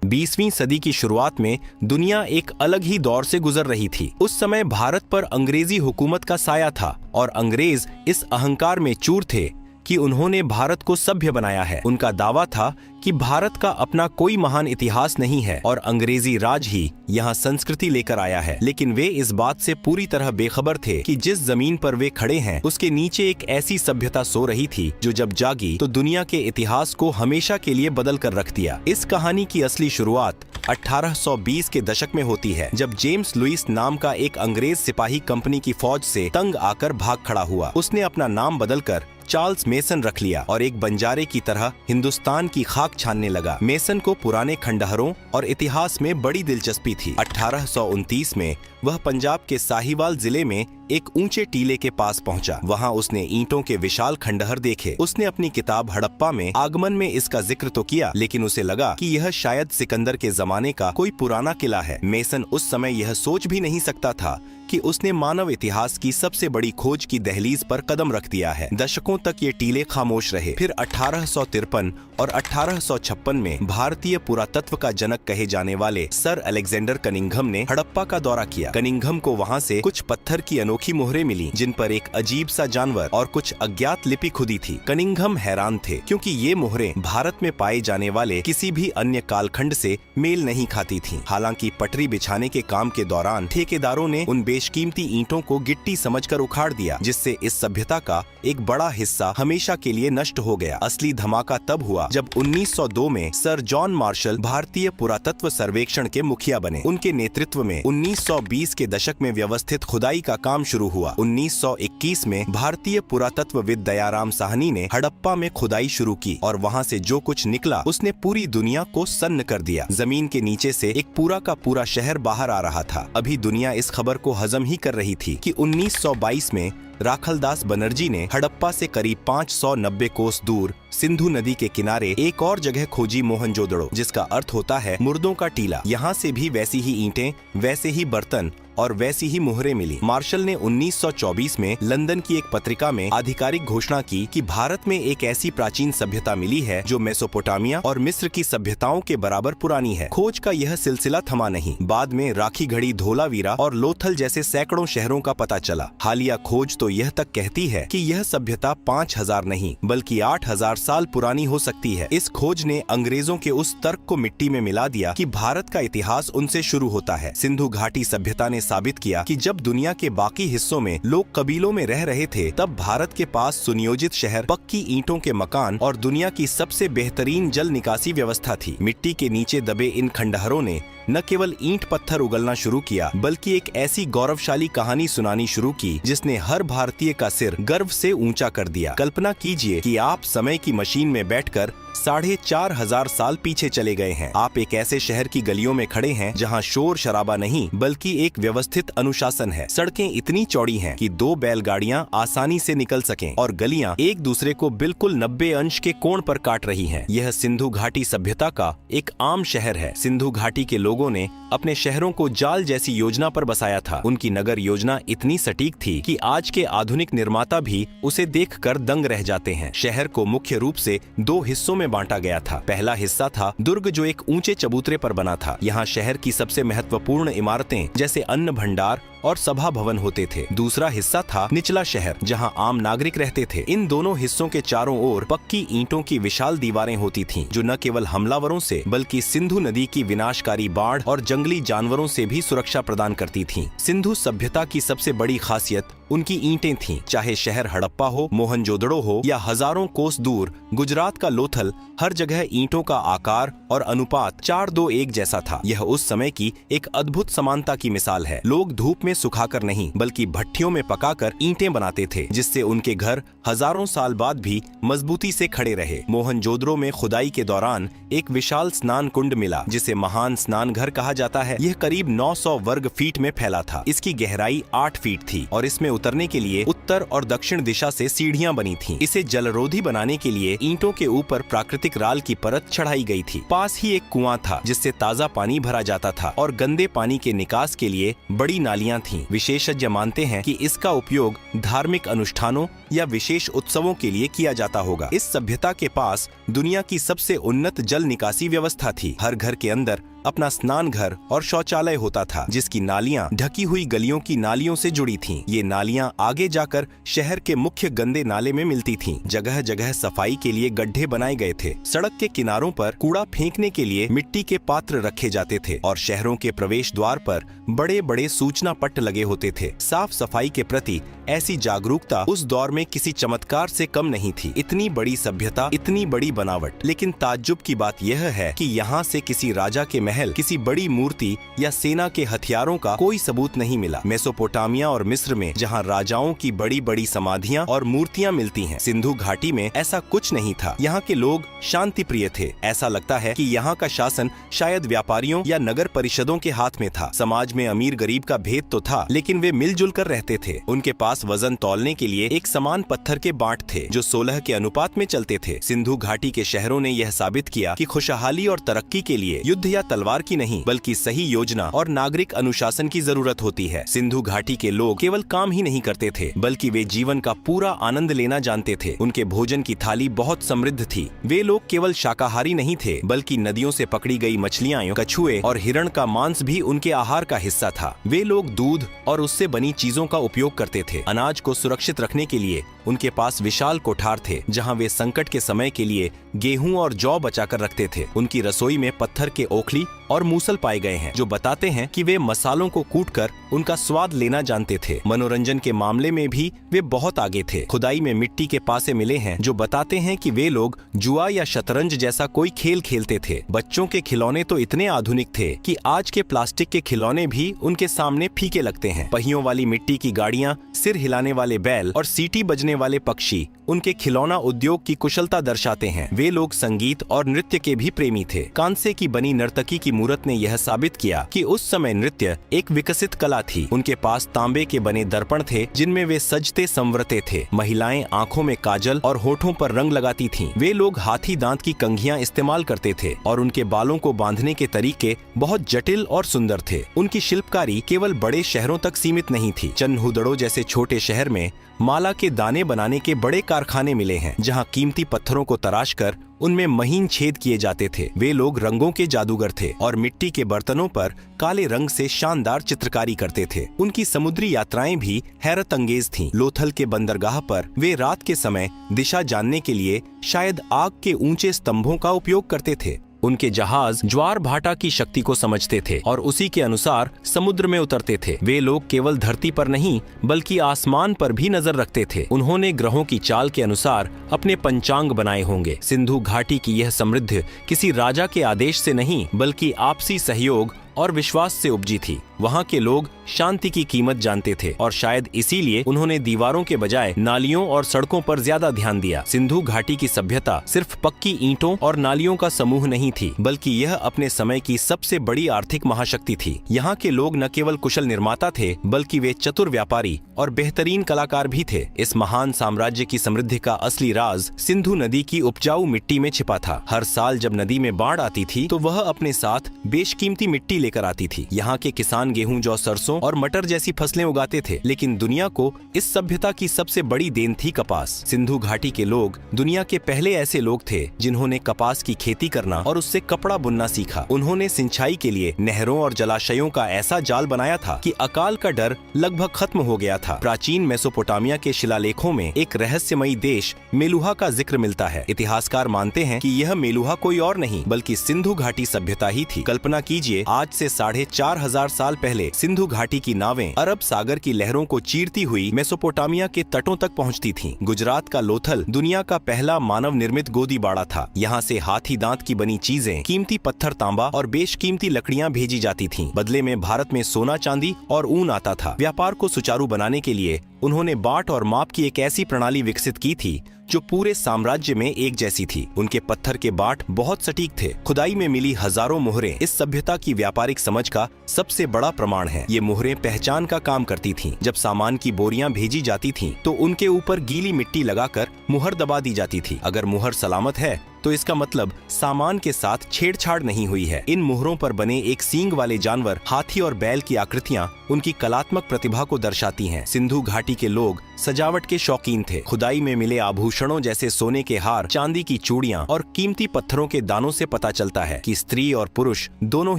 20वीं सदी की शुरुआत में दुनिया एक अलग ही दौर से गुजर रही थी। उस समय भारत पर अंग्रेजी हुकूमत का साया था और अंग्रेज इस अहंकार में चूर थे कि उन्होंने भारत को सभ्य बनाया है। उनका दावा था कि भारत का अपना कोई महान इतिहास नहीं है और अंग्रेजी राज ही यहाँ संस्कृति लेकर आया है। लेकिन वे इस बात से पूरी तरह बेखबर थे कि जिस जमीन पर वे खड़े हैं उसके नीचे एक ऐसी सभ्यता सो रही थी जो जब जागी तो दुनिया के इतिहास को हमेशा के लिए बदल कर रख दिया। इस कहानी की असली शुरुआत 1820 के दशक में होती है, जब जेम्स लुइस नाम का एक अंग्रेज सिपाही कंपनी की फौज से तंग आकर भाग खड़ा हुआ। उसने अपना नाम बदलकर चार्ल्स मेसन रख लिया और एक बंजारे की तरह हिंदुस्तान की खाक छानने लगा। मेसन को पुराने खंडहरों और इतिहास में बड़ी दिलचस्पी थी। 1829 में वह पंजाब के साहिवाल जिले में एक ऊंचे टीले के पास पहुंचा। वहां उसने ईंटों के विशाल खंडहर देखे। उसने अपनी किताब हड़प्पा में आगमन में इसका जिक्र तो किया, लेकिन उसे लगा कि यह शायद सिकंदर के जमाने का कोई पुराना किला है। मेसन उस समय यह सोच भी नहीं सकता था कि उसने मानव इतिहास की सबसे बड़ी खोज की दहलीज पर कदम रख दिया है। दशकों तक ये टीले खामोश रहे। फिर 1853 और 1856 में भारतीय पुरातत्व का जनक कहे जाने वाले सर अलेक्जेंडर कनिंघम ने हड़प्पा का दौरा किया। कनिंघम को वहां से कुछ पत्थर की अनोखी मोहरें मिली जिन पर एक अजीब सा जानवर और कुछ अज्ञात लिपि खुदी थी। कनिंघम हैरान थे क्योंकि ये मोहरें भारत में पाए जाने वाले किसी भी अन्य कालखंड से मेल नहीं खाती थीं। हालांकि पटरी बिछाने के काम के दौरान ठेकेदारों ने उन बेशकीमती ईंटों को गिट्टी समझकर उखाड़ दिया, जिससे इस सभ्यता का एक बड़ा हिस्सा हमेशा के लिए नष्ट हो गया। असली धमाका तब हुआ जब 1902 में सर जॉन मार्शल भारतीय पुरातत्व सर्वेक्षण के मुखिया बने। उनके नेतृत्व में 1920 के दशक में व्यवस्थित खुदाई का काम शुरू हुआ। 1921 में भारतीय पुरातत्वविद दयाराम साहनी ने हड़प्पा में खुदाई शुरू की और वहां से जो कुछ निकला उसने पूरी दुनिया को सन्न कर दिया। जमीन के नीचे से एक पूरा का पूरा शहर बाहर आ रहा था। अभी दुनिया इस खबर को हजम ही कर रही थी कि 1922 में राखलदास बनर्जी ने हड़प्पा से करीब 590 कोस दूर सिंधु नदी के किनारे एक और जगह खोजी, मोहनजोदड़ो, जिसका अर्थ होता है मुर्दों का टीला। यहाँ से भी वैसी ही ईंटें, वैसे ही बर्तन और वैसी ही मोहरें मिली। मार्शल ने 1924 में लंदन की एक पत्रिका में आधिकारिक घोषणा की कि भारत में एक ऐसी प्राचीन सभ्यता मिली है जो मेसोपोटामिया और मिस्र की सभ्यताओं के बराबर पुरानी है। खोज का यह सिलसिला थमा नहीं। बाद में राखीगढ़ी, धोलावीरा और लोथल जैसे सैकड़ों शहरों का पता चला। हालिया खोज तो यह तक कहती है कि यह सभ्यता 5000 नहीं बल्कि 8000 साल पुरानी हो सकती है। इस खोज ने अंग्रेजों के उस तर्क को मिट्टी में मिला दिया कि भारत का इतिहास उनसे शुरू होता है। सिंधु घाटी सभ्यता ने साबित किया कि जब दुनिया के बाकी हिस्सों में लोग कबीलों में रह रहे थे, तब भारत के पास सुनियोजित शहर, पक्की ईंटों के मकान और दुनिया की सबसे बेहतरीन जल निकासी व्यवस्था थी। मिट्टी के नीचे दबे इन खंडहरों ने न केवल ईंट पत्थर उगलना शुरू किया बल्कि एक ऐसी गौरवशाली कहानी सुनानी शुरू की जिसने हर भारतीय का सिर गर्व से ऊंचा कर दिया। कल्पना कीजिए कि आप समय की मशीन में बैठकर 4500 साल पीछे चले गए हैं। आप एक ऐसे शहर की गलियों में खड़े हैं जहां शोर शराबा नहीं बल्कि एक व्यवस्थित अनुशासन है। सड़कें इतनी चौड़ी हैं कि 2 बैलगाड़ियां आसानी से निकल सकें और गलियां एक दूसरे को बिल्कुल 90 अंश के कोण पर काट रही हैं। यह सिंधु घाटी सभ्यता का एक आम शहर है। सिंधु घाटी के लोगों ने अपने शहरों को जाल जैसी योजना पर बसाया था। उनकी नगर योजना इतनी सटीक थी कि आज के आधुनिक निर्माता भी उसे देखकर दंग रह जाते हैं। शहर को मुख्य रूप से 2 हिस्सों में बांटा गया था। पहला हिस्सा था दुर्ग, जो एक ऊंचे चबूतरे पर बना था। यहाँ शहर की सबसे महत्वपूर्ण इमारतें जैसे अन्न भंडार और सभा भवन होते थे। दूसरा हिस्सा था निचला शहर, जहां आम नागरिक रहते थे। इन दोनों हिस्सों के चारों ओर पक्की ईंटों की विशाल दीवारें होती थीं, जो न केवल हमलावरों से बल्कि सिंधु नदी की विनाशकारी बाढ़ और जंगली जानवरों से भी सुरक्षा प्रदान करती थीं। सिंधु सभ्यता की सबसे बड़ी खासियत उनकी ईंटें थीं। चाहे शहर हड़प्पा हो, मोहनजोदड़ो हो या हजारों कोस दूर गुजरात का लोथल, हर जगह ईंटों का आकार और अनुपात 4:2:1 जैसा था। यह उस समय की एक अद्भुत समानता की मिसाल है। लोग धूप में सुखाकर नहीं बल्कि भट्टियों में पकाकर ईंटें बनाते थे, जिससे उनके घर हजारों साल बाद भी मजबूती से खड़े रहे। मोहनजोदड़ो में खुदाई के दौरान एक विशाल स्नान कुंड मिला जिसे महान स्नान घर कहा जाता है। यह करीब 900 वर्ग फीट में फैला था। इसकी गहराई 8 फीट थी और इसमें उतरने के लिए उत्तर और दक्षिण दिशा से सीढ़ियां बनी थीं। इसे जलरोधी बनाने के लिए ईंटों के ऊपर प्राकृतिक राल की परत चढ़ाई गई थी। पास ही एक कुआं था जिससे ताज़ा पानी भरा जाता था और गंदे पानी के निकास के लिए बड़ी नालियां थीं। विशेषज्ञ मानते हैं कि इसका उपयोग धार्मिक अनुष्ठानों या विशेष उत्सवों के लिए किया जाता होगा। इस सभ्यता के पास दुनिया की सबसे उन्नत जल निकासी व्यवस्था थी। हर घर के अंदर अपना स्नान घर और शौचालय होता था, जिसकी नालियां ढकी हुई गलियों की नालियों से जुड़ी थीं। ये नालियां आगे जाकर शहर के मुख्य गंदे नाले में मिलती थीं। जगह जगह सफाई के लिए गड्ढे बनाए गए थे। सड़क के किनारों पर कूड़ा फेंकने के लिए मिट्टी के पात्र रखे जाते थे और शहरों के प्रवेश द्वार पर बड़े बड़े सूचना पट्ट लगे होते थे। साफ सफाई के प्रति ऐसी जागरूकता उस दौर में किसी चमत्कार से कम नहीं थी। इतनी बड़ी सभ्यता, इतनी बड़ी बनावट। लेकिन ताज्जुब की बात यह है कि यहाँ से किसी राजा के महल, किसी बड़ी मूर्ति या सेना के हथियारों का कोई सबूत नहीं मिला। मेसोपोटामिया और मिस्र में जहाँ राजाओं की बड़ी बड़ी समाधियाँ और मूर्तियाँ मिलती हैं, सिंधु घाटी में ऐसा कुछ नहीं था। यहाँ के लोग शांति प्रिय थे। ऐसा लगता है कि यहाँ का शासन शायद व्यापारियों या नगर परिषदों के हाथ में था। समाज में अमीर गरीब का भेद तो था, लेकिन वे मिलजुल कर रहते थे। उनके पास वजन तौलने के लिए एक समान पत्थर के बांट थे जो 16 के अनुपात में चलते थे। सिंधु घाटी के शहरों ने यह साबित किया कि खुशहाली और तरक्की के लिए युद्ध या तलवार की नहीं, बल्कि सही योजना और नागरिक अनुशासन की जरूरत होती है। सिंधु घाटी के लोग केवल काम ही नहीं करते थे, बल्कि वे जीवन का पूरा आनंद लेना जानते थे। उनके भोजन की थाली बहुत समृद्ध थी। वे लोग केवल शाकाहारी नहीं थे, बल्कि नदियों से पकड़ी गई मछलियां, कछुए और हिरण का मांस भी उनके आहार का हिस्सा था। वे लोग दूध और उससे बनी चीजों का उपयोग करते थे। अनाज को सुरक्षित रखने के लिए उनके पास विशाल कोठार थे, जहां वे संकट के समय के लिए गेहूं और जौ बचाकर रखते थे। उनकी रसोई में पत्थर के ओखली और मूसल पाए गए हैं, जो बताते हैं कि वे मसालों को कूटकर उनका स्वाद लेना जानते थे। मनोरंजन के मामले में भी वे बहुत आगे थे। खुदाई में मिट्टी के पासे मिले हैं जो बताते हैं कि वे लोग जुआ या शतरंज जैसा कोई खेल खेलते थे। बच्चों के खिलौने तो इतने आधुनिक थे कि आज के प्लास्टिक के खिलौने भी उनके सामने फीके लगते हैं। पहियों वाली मिट्टी की गाड़ियां, सिर हिलाने वाले बैल और सीटी बजने वाले पक्षी उनके खिलौना उद्योग की कुशलता दर्शाते हैं। वे लोग संगीत और नृत्य के भी प्रेमी थे। कांसे की बनी नर्तकी की मूर्त ने यह साबित किया कि उस समय नृत्य एक विकसित कला थी। उनके पास तांबे के बने दर्पण थे जिनमें वे सजते संवरते थे। महिलाएं आंखों में काजल और होठों पर रंग लगाती थीं। वे लोग हाथी दांत की कंघियां इस्तेमाल करते थे और उनके बालों को बांधने के तरीके बहुत जटिल और सुंदर थे। उनकी शिल्पकारी केवल बड़े शहरों तक सीमित नहीं थी। चन्हुदड़ो जैसे छोटे शहर में माला के दाने बनाने के बड़े कारखाने मिले हैं, जहां कीमती पत्थरों को तराशकर उनमें महीन छेद किए जाते थे। वे लोग रंगों के जादूगर थे और मिट्टी के बर्तनों पर काले रंग से शानदार चित्रकारी करते थे। उनकी समुद्री यात्राएं भी हैरत अंगेज थीं। लोथल के बंदरगाह पर वे रात के समय दिशा जानने के लिए शायद आग के ऊंचे स्तंभों का उपयोग करते थे। उनके जहाज ज्वार भाटा की शक्ति को समझते थे और उसी के अनुसार समुद्र में उतरते थे। वे लोग केवल धरती पर नहीं, बल्कि आसमान पर भी नजर रखते थे। उन्होंने ग्रहों की चाल के अनुसार अपने पंचांग बनाए होंगे। सिंधु घाटी की यह समृद्धि किसी राजा के आदेश से नहीं, बल्कि आपसी सहयोग और विश्वास से उपजी थी। वहाँ के लोग शांति की कीमत जानते थे और शायद इसीलिए उन्होंने दीवारों के बजाय नालियों और सड़कों पर ज्यादा ध्यान दिया। सिंधु घाटी की सभ्यता सिर्फ पक्की ईंटों और नालियों का समूह नहीं थी, बल्कि यह अपने समय की सबसे बड़ी आर्थिक महाशक्ति थी। यहाँ के लोग न केवल कुशल निर्माता थे, बल्कि वे चतुर व्यापारी और बेहतरीन कलाकार भी थे। इस महान साम्राज्य की समृद्धि का असली राज सिंधु नदी की उपजाऊ मिट्टी में छिपा था। हर साल जब नदी में बाढ़ आती थी तो वह अपने साथ बेशकीमती मिट्टी लेकर आती थी। यहाँ के किसान गेहूं, जौ, सरसों और मटर जैसी फसलें उगाते थे, लेकिन दुनिया को इस सभ्यता की सबसे बड़ी देन थी कपास। सिंधु घाटी के लोग दुनिया के पहले ऐसे लोग थे जिन्होंने कपास की खेती करना और उससे कपड़ा बुनना सीखा। उन्होंने सिंचाई के लिए नहरों और जलाशयों का ऐसा जाल बनाया था कि अकाल का डर लगभग खत्म हो गया था। प्राचीन मेसोपोटामिया के शिलालेखों में एक रहस्यमयी देश मेलुहा का जिक्र मिलता है। इतिहासकार मानते हैं कि यह मेलुहा कोई और नहीं बल्कि सिंधु घाटी सभ्यता ही थी। कल्पना कीजिए, आज से 4,500 साल पहले सिंधु घाटी की नावें अरब सागर की लहरों को चीरती हुई मेसोपोटामिया के तटों तक पहुंचती थीं। गुजरात का लोथल दुनिया का पहला मानव निर्मित गोदीबाड़ा था। यहाँ से हाथी दांत की बनी चीजें, कीमती पत्थर, तांबा और बेशकीमती लकड़ियां भेजी जाती थीं। बदले में भारत में सोना, चांदी और ऊन आता था। व्यापार को सुचारू बनाने के लिए उन्होंने बाट और माप की एक ऐसी प्रणाली विकसित की थी जो पूरे साम्राज्य में एक जैसी थी। उनके पत्थर के बाट बहुत सटीक थे। खुदाई में मिली हजारों मोहरें इस सभ्यता की व्यापारिक समझ का सबसे बड़ा प्रमाण है। ये मोहरें पहचान का काम करती थीं। जब सामान की बोरियां भेजी जाती थीं, तो उनके ऊपर गीली मिट्टी लगाकर मुहर दबा दी जाती थी। अगर मुहर सलामत है तो इसका मतलब सामान के साथ छेड़छाड़ नहीं हुई है। इन मुहरों पर बने एक सींग वाले जानवर, हाथी और बैल की आकृतियां उनकी कलात्मक प्रतिभा को दर्शाती हैं। सिंधु घाटी के लोग सजावट के शौकीन थे। खुदाई में मिले आभूषणों जैसे सोने के हार, चांदी की चूड़ियां और कीमती पत्थरों के दानों से पता चलता है कि स्त्री और पुरुष दोनों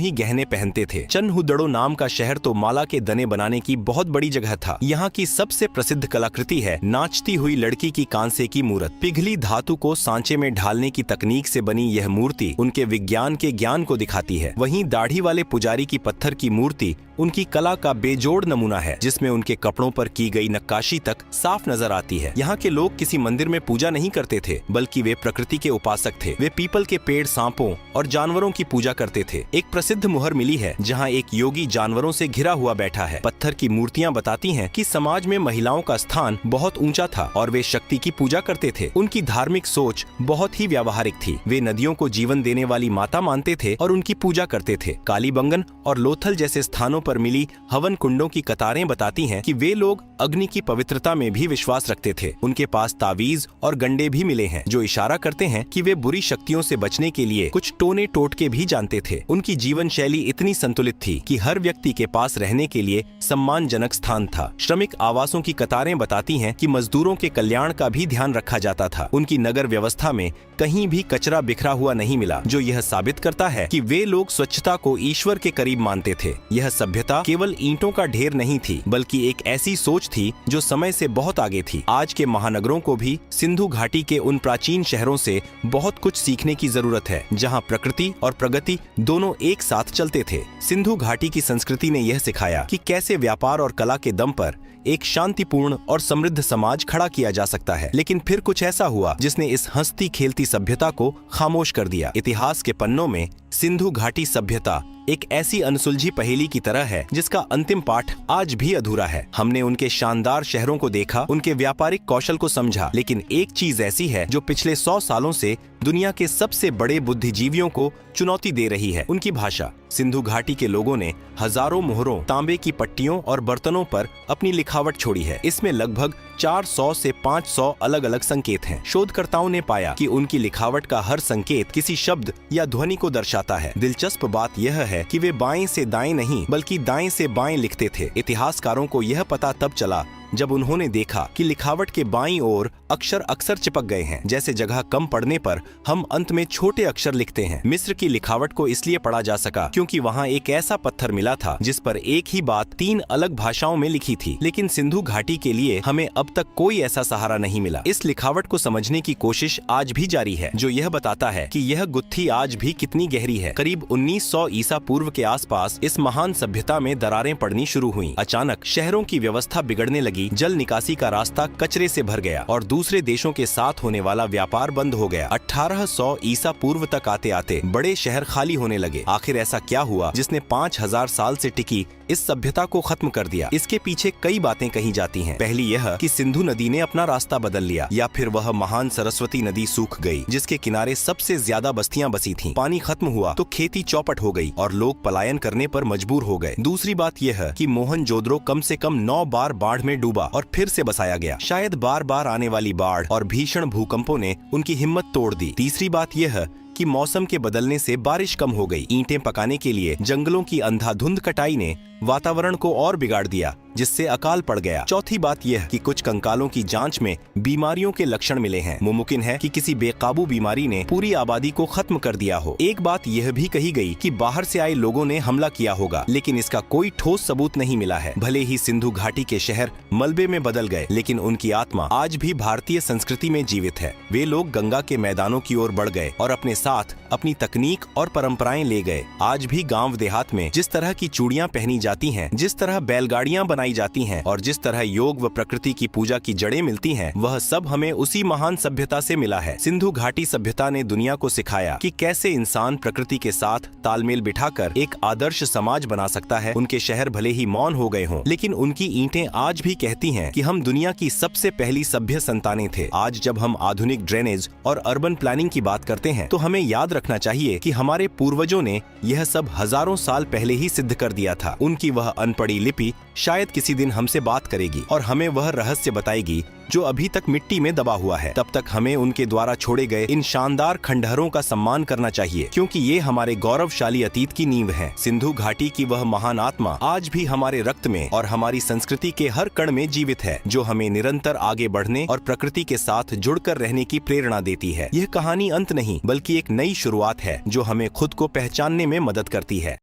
ही गहने पहनते थे। चन्हुदड़ो नाम का शहर तो माला के दने बनाने की बहुत बड़ी जगह था। यहाँ की सबसे प्रसिद्ध कलाकृति है नाचती हुई लड़की की कांसे की मूर्त। पिघली धातु को सांचे में ढालने की तकनीक से बनी यह मूर्ति उनके विज्ञान के ज्ञान को दिखाती है। वहीं दाढ़ी वाले पुजारी की पत्थर की मूर्ति उनकी कला का बेजोड़ नमूना है, जिसमें उनके कपड़ों पर की गई नक्काशी तक साफ नजर आती है। यहाँ के लोग किसी मंदिर में पूजा नहीं करते थे, बल्कि वे प्रकृति के उपासक थे। वे पीपल के पेड़, सांपों और जानवरों की पूजा करते थे। एक प्रसिद्ध मुहर मिली है जहाँ एक योगी जानवरों से घिरा हुआ बैठा है। पत्थर की मूर्तियाँ बताती हैं कि समाज में महिलाओं का स्थान बहुत ऊंचा था और वे शक्ति की पूजा करते थे। उनकी धार्मिक सोच बहुत ही व्यावहारिक थी। वे नदियों को जीवन देने वाली माता मानते थे और उनकी पूजा करते थे। कालीबंगन और लोथल जैसे स्थानों पर मिली हवन कुंडों की कतारें बताती हैं कि वे लोग अग्नि की पवित्रता में भी विश्वास रखते थे। उनके पास तावीज और गंडे भी मिले हैं, जो इशारा करते हैं कि वे बुरी शक्तियों से बचने के लिए कुछ टोने टोटके भी जानते थे। उनकी जीवन शैली इतनी संतुलित थी कि हर व्यक्ति के पास रहने के लिए सम्मानजनक स्थान था। श्रमिक आवासों की कतारें बताती हैं कि मजदूरों के कल्याण का भी ध्यान रखा जाता था। उनकी नगर व्यवस्था में कहीं भी कचरा बिखरा हुआ नहीं मिला, जो यह साबित करता है कि वे लोग स्वच्छता को ईश्वर के करीब मानते थे। यह सभ्यता केवल ईंटों का ढेर नहीं थी, बल्कि एक ऐसी सोच थी जो समय से बहुत आगे थी। आज के महानगरों को भी सिंधु घाटी के उन प्राचीन शहरों से बहुत कुछ सीखने की जरूरत है, जहां प्रकृति और प्रगति दोनों एक साथ चलते थे। सिंधु घाटी की संस्कृति ने यह सिखाया कि कैसे व्यापार और कला के दम पर एक शांतिपूर्ण और समृद्ध समाज खड़ा किया जा सकता है। लेकिन फिर कुछ ऐसा हुआ जिसने इस हंसती खेलती सभ्यता को खामोश कर दिया। इतिहास के पन्नों में सिंधु घाटी सभ्यता एक ऐसी अनसुलझी पहेली की तरह है जिसका अंतिम पाठ आज भी अधूरा है। हमने उनके शानदार शहरों को देखा, उनके व्यापारिक कौशल को समझा, लेकिन एक चीज ऐसी है जो पिछले 100 सालों से दुनिया के सबसे बड़े बुद्धिजीवियों को चुनौती दे रही है, उनकी भाषा। सिंधु घाटी के लोगों ने हजारों मोहरों, तांबे की पट्टियों और बर्तनों पर अपनी लिखावट छोड़ी है। इसमें लगभग 400 से 500 अलग अलग संकेत हैं। शोधकर्ताओं ने पाया कि उनकी लिखावट का हर संकेत किसी शब्द या ध्वनि को दर्शाता है। दिलचस्प बात यह है कि वे बाएं से दाएं नहीं, बल्कि दाएं से बाएं लिखते थे। इतिहासकारों को यह पता तब चला जब उन्होंने देखा कि लिखावट के बाईं ओर अक्षर अक्सर चिपक गए हैं। जैसे जगह कम पड़ने पर हम अंत में छोटे अक्षर लिखते हैं। मिस्र की लिखावट को इसलिए पढ़ा जा सका क्योंकि वहाँ एक ऐसा पत्थर मिला था जिस पर एक ही बात 3 अलग भाषाओं में लिखी थी। लेकिन सिंधु घाटी के लिए हमें अब तक कोई ऐसा सहारा नहीं मिला। इस लिखावट को समझने की कोशिश आज भी जारी है, जो यह बताता है कि यह गुत्थी आज भी कितनी गहरी है। करीब 1900 ईसा पूर्व के आसपास इस महान सभ्यता में दरारें पड़नी शुरू हुई। अचानक शहरों की व्यवस्था बिगड़ने लगी। जल निकासी का रास्ता कचरे से भर गया और दूसरे देशों के साथ होने वाला व्यापार बंद हो गया। 1800 ईसा पूर्व तक आते आते बड़े शहर खाली होने लगे। आखिर ऐसा क्या हुआ जिसने 5000 साल से टिकी इस सभ्यता को खत्म कर दिया? इसके पीछे कई बातें कही जाती हैं। पहली यह कि सिंधु नदी ने अपना रास्ता बदल लिया, या फिर वह महान सरस्वती नदी सूख गई जिसके किनारे सबसे ज्यादा बस्तियां बसी थीं। पानी खत्म हुआ तो खेती चौपट हो गई और लोग पलायन करने पर मजबूर हो गए। दूसरी बात यह है कि मोहनजोदड़ो कम से कम 9 बार बाढ़ में डूबा और फिर से बसाया गया। शायद बार बार आने वाली बाढ़ और भीषण भूकंपों ने उनकी हिम्मत तोड़ दी। तीसरी बात यह है कि मौसम के बदलने से बारिश कम हो गई। ईंटें पकाने के लिए जंगलों की अंधाधुंध कटाई ने वातावरण को और बिगाड़ दिया, जिससे अकाल पड़ गया। चौथी बात यह कि कुछ कंकालों की जांच में बीमारियों के लक्षण मिले हैं। मुमकिन है कि किसी बेकाबू बीमारी ने पूरी आबादी को खत्म कर दिया हो। एक बात यह भी कही गई कि बाहर से आए लोगों ने हमला किया होगा, लेकिन इसका कोई ठोस सबूत नहीं मिला है। भले ही सिंधु घाटी के शहर मलबे में बदल गए, लेकिन उनकी आत्मा आज भी भारतीय संस्कृति में जीवित है। वे लोग गंगा के मैदानों की ओर बढ़ गए और अपने साथ अपनी तकनीक और परंपराएं ले गए। आज भी गांव देहात में जिस तरह की चूड़ियां पहनी जाती हैं, जिस तरह बैलगाड़ियां बनाई जाती हैं और जिस तरह योग व प्रकृति की पूजा की जड़ें मिलती हैं, वह सब हमें उसी महान सभ्यता से मिला है। सिंधु घाटी सभ्यता ने दुनिया को सिखाया कि कैसे इंसान प्रकृति के साथ तालमेल बिठाकर एक आदर्श समाज बना सकता है। उनके शहर भले ही मौन हो गए हों, लेकिन उनकी ईंटें आज भी कहती हैं कि हम दुनिया की सबसे पहली सभ्य संतानें थे। आज जब हम आधुनिक ड्रेनेज और अर्बन प्लानिंग की बात करते हैं, तो हमें याद रखना चाहिए कि हमारे पूर्वजों ने यह सब हजारों साल पहले ही सिद्ध कर दिया था। उनकी वह अनपढ़ी लिपि शायद किसी दिन हमसे बात करेगी और हमें वह रहस्य बताएगी जो अभी तक मिट्टी में दबा हुआ है। तब तक हमें उनके द्वारा छोड़े गए इन शानदार खंडहरों का सम्मान करना चाहिए, क्योंकि ये हमारे गौरवशाली अतीत की नींव है। सिंधु घाटी की वह महान आत्मा आज भी हमारे रक्त में और हमारी संस्कृति के हर कण में जीवित है, जो हमें निरंतर आगे बढ़ने और प्रकृति के साथ जुड़कर रहने की प्रेरणा देती है। यह कहानी अंत नहीं, बल्कि एक नई शुरुआत है जो हमें खुद को पहचानने में मदद करती है।